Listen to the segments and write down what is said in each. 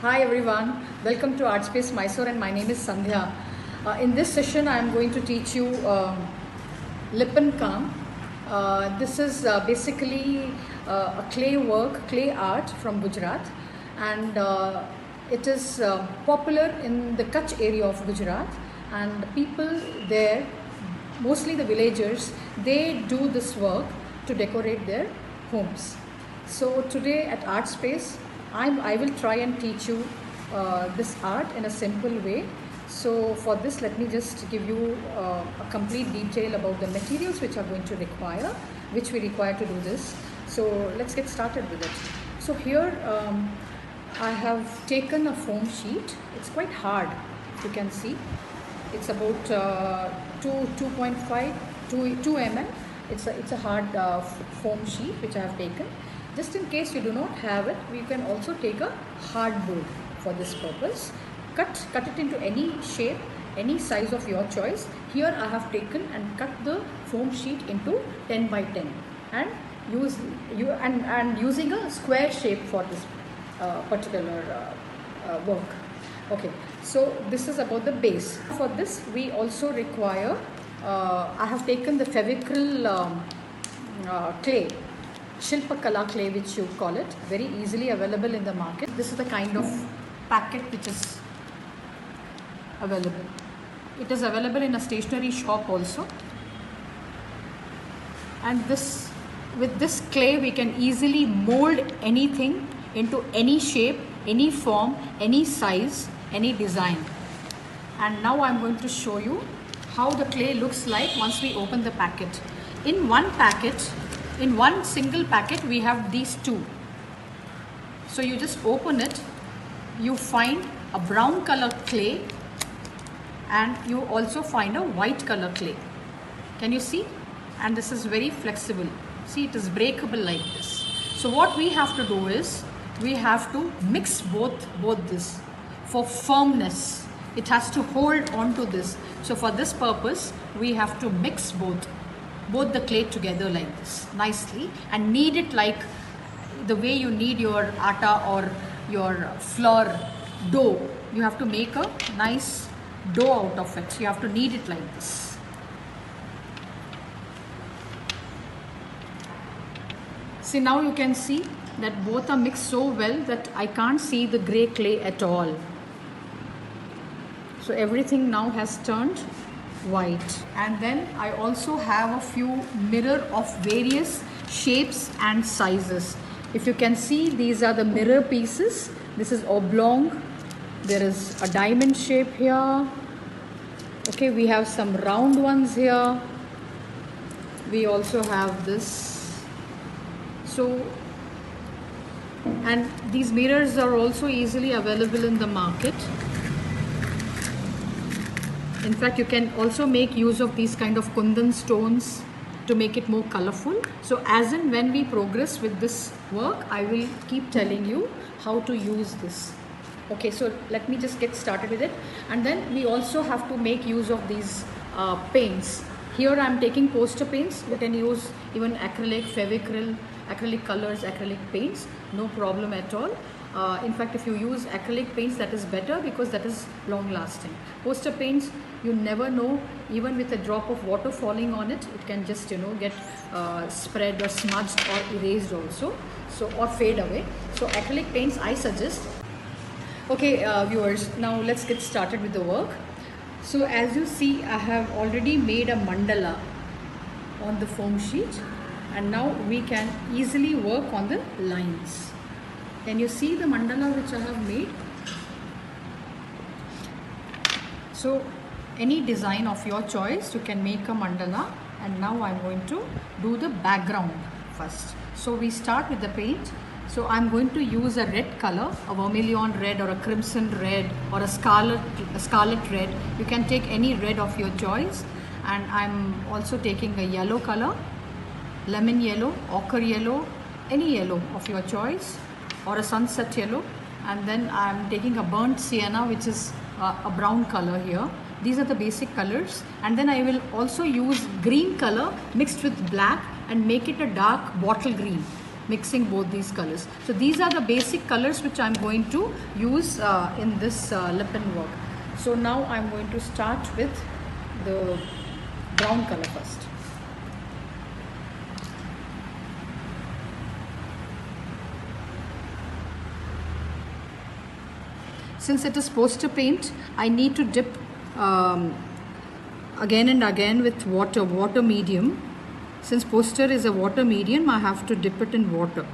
Hi everyone, welcome to ArtSpace Mysore and my name is Sandhya. In this session I am going to teach you Lipan Kam. This is basically a clay art from Gujarat, and it is popular in the Kutch area of Gujarat, and people there, mostly the villagers, they do this work to decorate their homes. So today at ArtSpace I will try and teach you this art in a simple way. So for this, let me just give you a complete detail about the materials which are going to require, which we require to do this. So let's get started with it. So here I have taken a foam sheet. It's quite hard, you can see. It's about 2.5, 2 mm. It's a hard foam sheet which I have taken. Just in case you do not have it, we can also take a hardboard for this purpose. Cut it into any shape, any size of your choice. Here I have taken and cut the foam sheet into 10 by 10 and using a square shape for this particular work. Okay, so this is about the base. For this we also require, I have taken the Fevicryl clay, Shilpakala clay which you call it, very easily available in the market. This is the kind of packet which is available. It is available in a stationery shop also. And with this clay we can easily mold anything into any shape, any form, any size, any design. And now I am going to show you how the clay looks like once we open the packet. In one single packet we have these two. So you just open it, you find a brown color clay and you also find a white color clay. Can you see? And this is very flexible. See, it is breakable like this. So what we have to do is we have to mix both this for firmness. It has to hold on to this. So for this purpose we have to mix both the clay together like this nicely and knead it like the way you knead your atta or your flour dough. You have to make a nice dough out of it. You have to knead it like this. See, now you can see that both are mixed so well that I can't see the grey clay at all. So everything now has turned white. And then I also have a few mirror of various shapes and sizes. If you can see, these are the mirror pieces. This is oblong. There is a diamond shape here. Okay, we have some round ones here. We also have this. So, and these mirrors are also easily available in the market. In fact, you can also make use of these kind of kundan stones to make it more colorful. So as and when we progress with this work, I will keep telling you how to use this. Okay, so let me just get started with it. And then we also have to make use of these paints. Here I am taking poster paints. You can use even acrylic, Fevicryl, acrylic colors, acrylic paints, no problem at all. In fact, if you use acrylic paints, that is better because that is long lasting. Poster paints, you never know, even with a drop of water falling on it, it can just get spread or smudged or erased also, so or fade away. So acrylic paints I suggest. Okay, viewers, now let's get started with the work. So as you see, I have already made a mandala on the foam sheet, and now we can easily work on the lines. Can you see the mandala which I have made? So any design of your choice, you can make a mandala. And now I'm going to do the background first. So we start with the paint. So I'm going to use a red color, a vermilion red or a crimson red or a scarlet red. You can take any red of your choice. And I'm also taking a yellow color, lemon yellow, ochre yellow, any yellow of your choice, or a sunset yellow. And then I'm taking a burnt sienna, which is a brown color here. These are the basic colors. And then I will also use green color mixed with black and make it a dark bottle green. mixing both these colors. So these are the basic colors which I'm going to use in this lip-in work. So now I'm going to start with the brown color first. Since it is poster paint, I need to dip again and again with water medium. Since poster is a water medium, I have to dip it in water.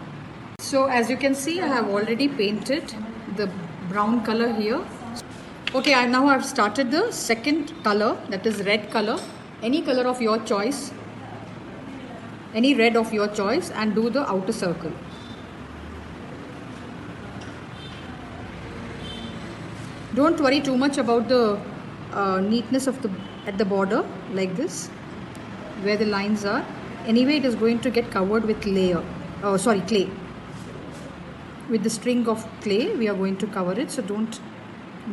So as you can see, I have already painted the brown color here. Okay, now I've started the second color, that is red color. Any color of your choice, any red of your choice, and do the outer circle. Don't worry too much about the neatness of at the border, like this, where the lines are. Anyway, it is going to get covered with clay. With the string of clay, we are going to cover it, so don't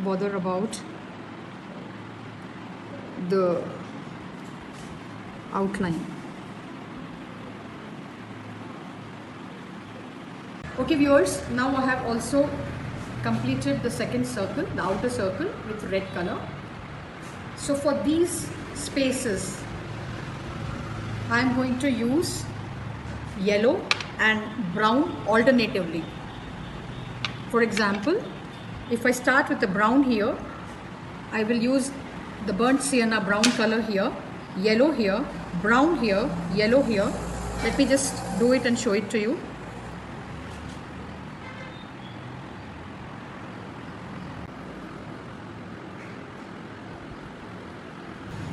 bother about the outline. Okay viewers, now I have also completed the second circle, the outer circle, with red color. So for these spaces, I am going to use yellow and brown alternatively. For example, if I start with the brown here, I will use the burnt sienna brown color here, yellow here, brown here, yellow here. Let me just do it and show it to you.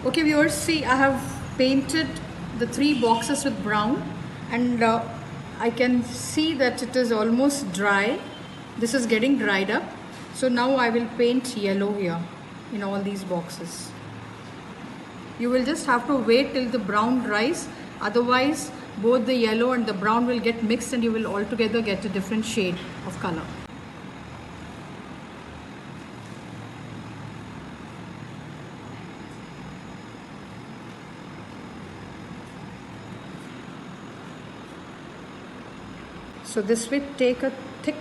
Okay viewers, see, I have painted the 3 boxes with brown, and I can see that it is almost dry. This is getting dried up. So now I will paint yellow here in all these boxes. You will just have to wait till the brown dries, otherwise both the yellow and the brown will get mixed and you will altogether get a different shade of color. So this will take a thick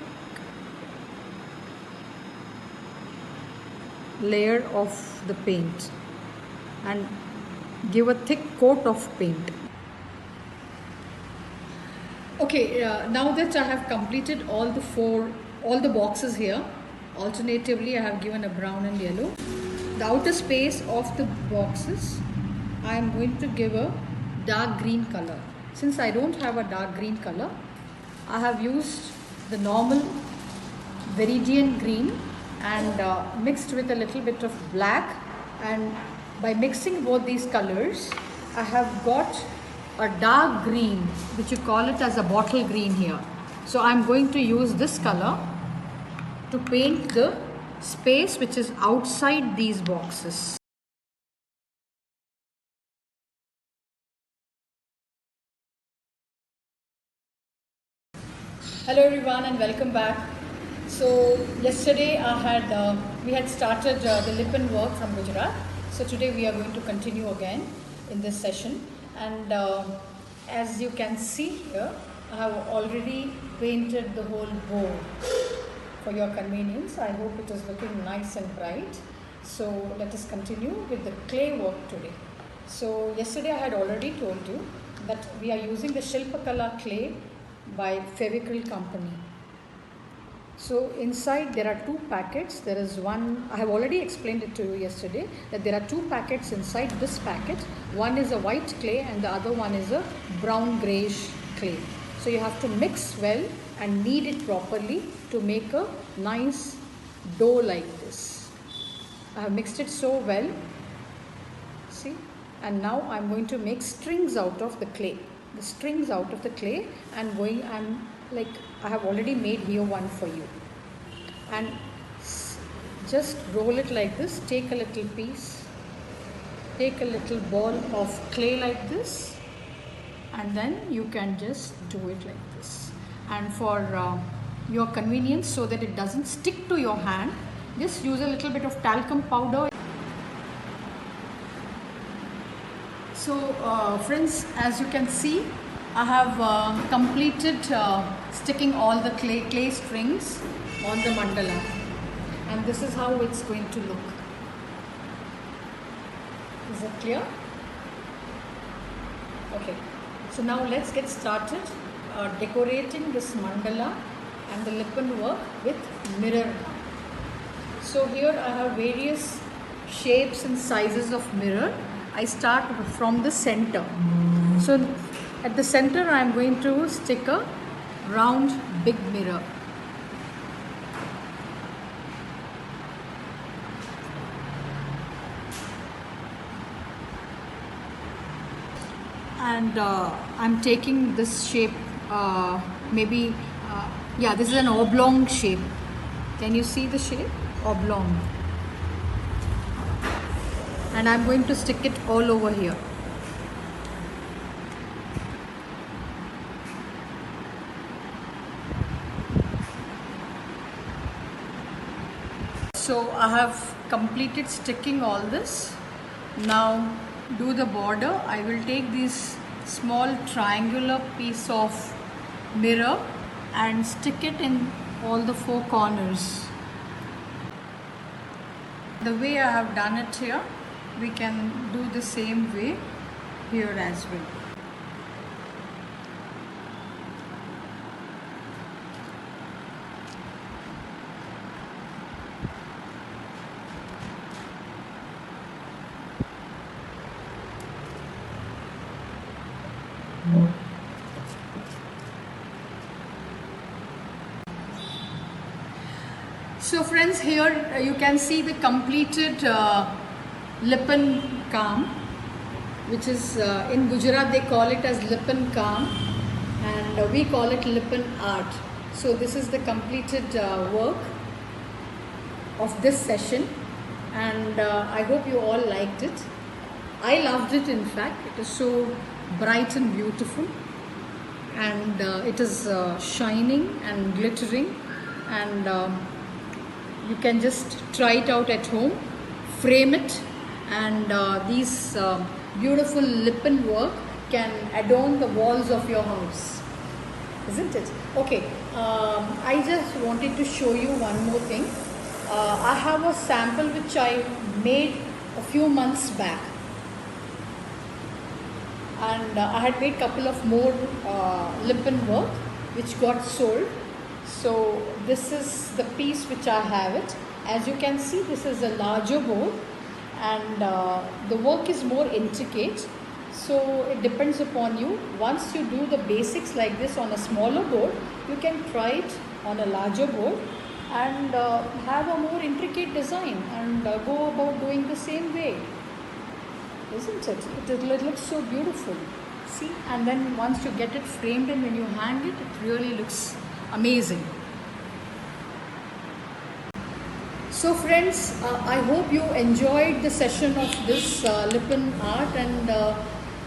layer of the paint and give a thick coat of paint. Okay, now that I have completed all the boxes here, alternatively I have given a brown and yellow. The outer space of the boxes, I am going to give a dark green color. Since I don't have a dark green color, I have used the normal Viridian green and mixed with a little bit of black, and by mixing both these colors I have got a dark green, which you call it as a bottle green here. So I am going to use this color to paint the space which is outside these boxes. Hello everyone and welcome back. So yesterday we had started the lip-in work from Gujarat. So today we are going to continue again in this session, and as you can see here, I have already painted the whole board for your convenience. I hope it is looking nice and bright. So let us continue with the clay work today. So yesterday I had already told you that we are using the Shilpakala clay by Fevicryl company. So inside there are 2 packets. There is one, I have already explained it to you yesterday, that there are 2 packets inside this packet. One is a white clay and the other one is a brown greyish clay. So you have to mix well and knead it properly to make a nice dough like this. I have mixed it so well, see, and now I am going to make strings out of the clay. The strings out of the clay, and I have already made here one for you, and just roll it like this. Take a little piece, take a little ball of clay like this, and then you can just do it like this. And for your convenience, so that it doesn't stick to your hand, just use a little bit of talcum powder. So friends, as you can see, I have completed sticking all the clay strings on the mandala, and this is how it's going to look. Is it clear? Okay, so now let's get started decorating this mandala and the lippen work with mirror. So here I have various shapes and sizes of mirror. I start from the center. So at the center I am going to stick a round big mirror. And I'm taking this shape, yeah, this is an oblong shape. Can you see the shape? Oblong. And I'm going to stick it all over here. So I have completed sticking all this. Now do the border. I will take this small triangular piece of mirror and stick it in all the four corners. The way I have done it here, we can do the same way here as well. So friends, here you can see the completed lippen kam, which is in Gujarat they call it as lippen kam, and we call it lippen art. So this is the completed work of this session, and I hope you all liked it. I loved it. In fact, it is so bright and beautiful, and it is shining and glittering, and you can just try it out at home, frame it, and these beautiful lippen work can adorn the walls of your house, isn't it? Okay, I just wanted to show you one more thing. I have a sample which I made a few months back, and I had made a couple of more lippen work which got sold. So this is the piece which I have it. As you can see, this is a larger board, and the work is more intricate. So it depends upon you. Once you do the basics like this on a smaller board, you can try it on a larger board and have a more intricate design and go about doing the same way. Isn't it? It looks so beautiful. See, and then once you get it framed and when you hang it, it really looks amazing. So friends, I hope you enjoyed the session of this lippen art, and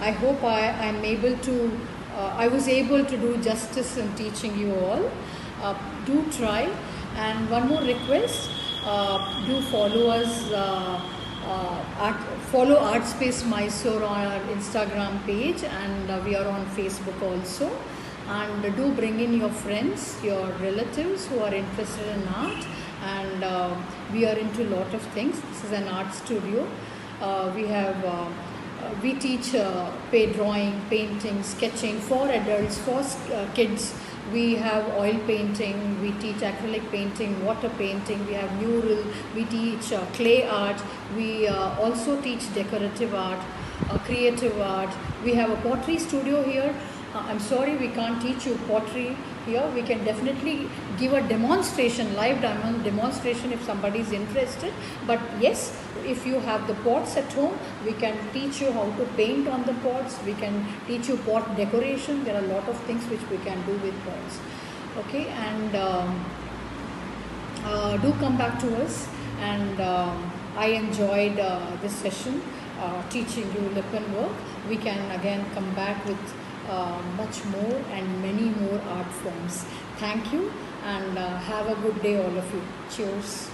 I hope I was able to do justice in teaching you all. Do try, and one more request, do follow us, follow Artspace Mysore on our Instagram page, and we are on Facebook also. And do bring in your friends, your relatives who are interested in art, and we are into a lot of things. This is an art studio. We teach drawing, painting, sketching for adults, for kids. We have oil painting, we teach acrylic painting, water painting, we have mural, we teach clay art, we also teach decorative art, creative art. We have a pottery studio here. I'm sorry we can't teach you pottery here. We can definitely give a demonstration, live demonstration if somebody is interested. But yes, if you have the pots at home, we can teach you how to paint on the pots. We can teach you pot decoration. There are a lot of things which we can do with pots. Okay, and do come back to us. And I enjoyed this session teaching you lippen work. We can again come back with much more and many more art forms. Thank you, and have a good day all of you. Cheers.